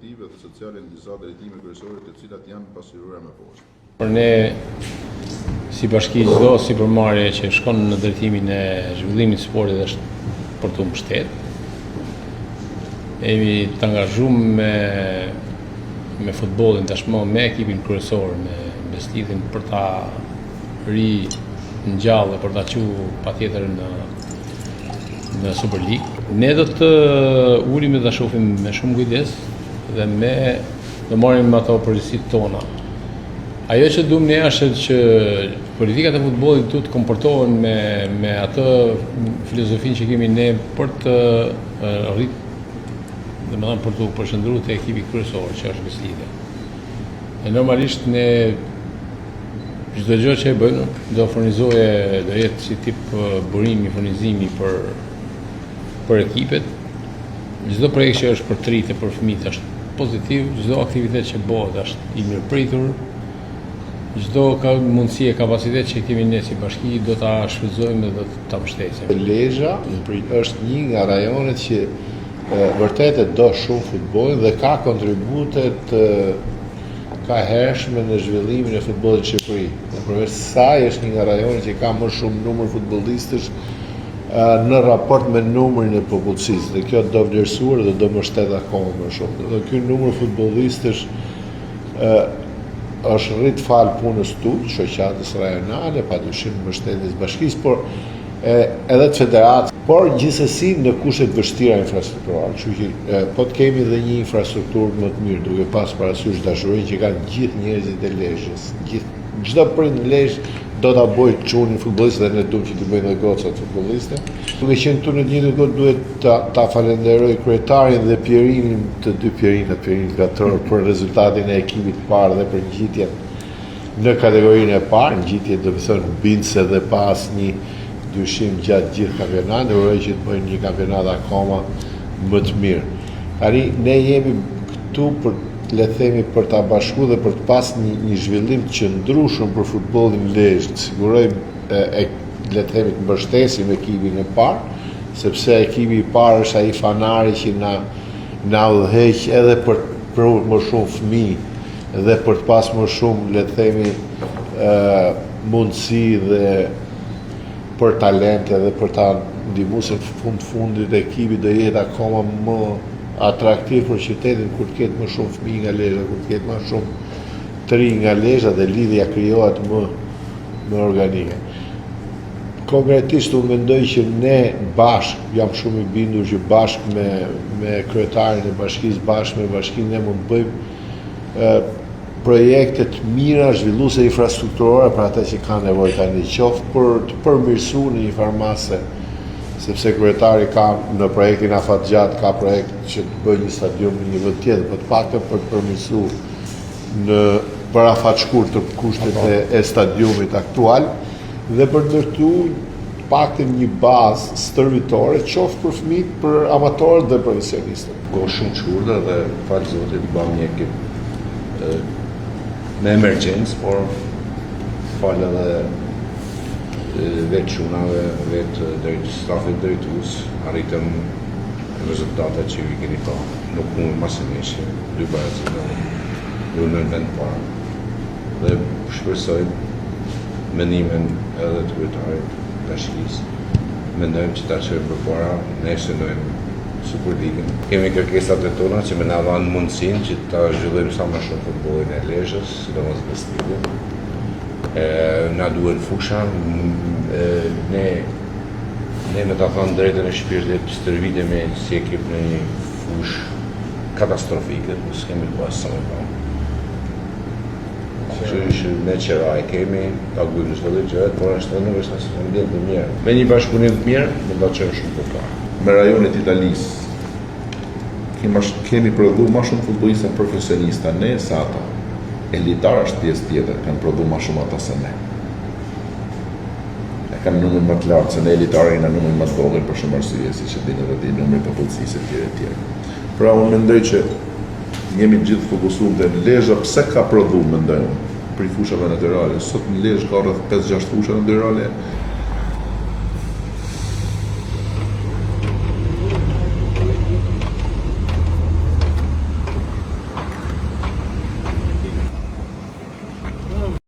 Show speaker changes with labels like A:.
A: administrative dhe sociale në disa drejtime kryesore të cilat janë pasqyruara më poshtë.
B: Për ne, si bashki, çdo sipërmarrje që shkon në drejtimin e zhvillimit të sportit është për të mbështetur. Jemi të angazhuar me futbollin tashmë, me ekipin kryesor, me investimin për ta ringjallë, për ta quajtur patjetër në Super League. Ne do të ulim dhe ta shohim me shumë kujdes dhe do marrim ato përgjegjësitë tona. Ajo që duam ne është që politikat e futbollit duhet të komportohen me atë filozofinë që kemi ne për të rritë, domethënë për të përshëndruar te ekipi kryesor që është Beslidja. E normalisht ne çdo gjë që e bëjmë do jetë si tip burimi, furnizimi për ekipet. Çdo projekt që është për të rritë, për fëmijët është pozitiv, çdo aktivitet që bëhet është i mirëpritur. Çdo mundësi e kapacitet që kemi ne si bashki do ta shfrytëzojmë dhe do ta mbështesim.
C: Lezhë është një nga rajonet që vërtet e do shumë futbollin dhe ka kontribute të hershme në zhvillimin e futbollit në Shqipëri. Përveç saj është një nga rajonet që ka më shumë numër futbollistësh në raport me numrin e popullsisë dhe kjo do vlerësuar dhe do mbështet akoma më shumë. Dhe ky numër futbollistësh është rrit falë punës tuaj, shoqatës rajonale, padyshim mbështetjes bashkisë, por edhe të federatës, por gjithsesi në kushte të vështira infrastrukturale. Kështu që po të kemi edhe një infrastrukturë më të mirë, duke pas parasysh dashurinë që kanë gjithë njerëzit e Lezhës. Çdo prind në Lezhë do ta bëjë çunin futbollist dhe ne duam që të bëjnë edhe gocat futbolliste. Duke qenë këtu në të njëjtën kohë duhet ta falenderoj kryetarin dhe Pierinin, të dy Pierin Gatror për rezultatin e ekipit të parë dhe për ngjitjen në kategorinë e parë, ngjitje do të thonë bindse dhe pas një dyshim gjatë gjithë kampionatit, uroj që të bëjnë një kampionat akoma më të mirë. Tani ne jemi këtu le të themi për ta bashkuar dhe për të pas një zhvillim të qëndrueshëm për futbollin Lezhë, të sigurojmë le të themi të mbështesim ekipin e parë, sepse ekipi i parë është ai fanari që na udhëheq edhe për më shumë fëmijë dhe për të pas më shumë le të themi mundësi dhe për talente dhe për ta ndihmuar se në fundit ekipi do jetë akoma më atraktiv për qytetin kur të ketë më shumë fëmijë nga Lezhë, kur të ketë më shumë të rinj nga Lezhë dhe lidhja krijohet më organike. Konkretisht unë mendoj që ne bashkë, jam shumë i bindur që bashkë me kryetarin e bashkisë, bashkë me bashkinë ne mund të bëjmë projekte të mira zhvilluese infrastrukturore për ata që kanë nevojë tani, qoftë për të përmirësuar një farmase, sepse kryetari ka në projektin Afatgjat ka projekt që të bëjë një stadium në një vend tjetër, por të paktën për të përmirësuar për afat shkurt të kushtet e stadiumit aktual dhe për të ndërtuar të paktën një bazë stërvitore, qoftë për fëmijët, për amatorët dhe profesionistët.
D: Kohë shumë të shkurtër dhe falë Zotit bëm një ekip me emergjencë, por falë edhe vetë çunave, vetë stafit drejtues, arritëm rezultatet që i keni pa. Nuk mund masimisht, 2 barazi në vend parë. Dhe shpresoj mendimin edhe të kryetarit bashkisë. Mendojmë që ta çojmë përpara, ne shënojmë Superligën. Kemi kërkesat e tona që më na dhanë mundësinë që ta zhvillojmë sa më shumë futbollin e Lezhës, sidomos Beslidjen. Na duhet fusha, ne me ta thënë drejtën e shpirtit stërvitemi si ekip në një fushë katastrofike, ku s'kemi pas sa më pa. Që ne qëra e kemi, ta gujmë çdo gjë, por është nuk është asnjë ndjenjë të mirë. Me një bashkëpunim të mirë, do ta çojmë shumë përpara.
A: Me rajonet Italisë kemi prodhuar më shumë futbollistë profesionistë ne se ata. Elitar është pjesë tjetër, kanë prodhuar më shumë ata se ne. Kanë numër më të lartë se ne elitarë në numër më të vogël për shumë arsye, siç e dini vetë numri i popullsisë etj. Pra unë mendoj që jemi gjithë fokusuar te Lezhë, pse ka prodhuar mendoj unë për fushave natyrale. Sot në Lezhë ka rreth 5-6 fusha natyrale.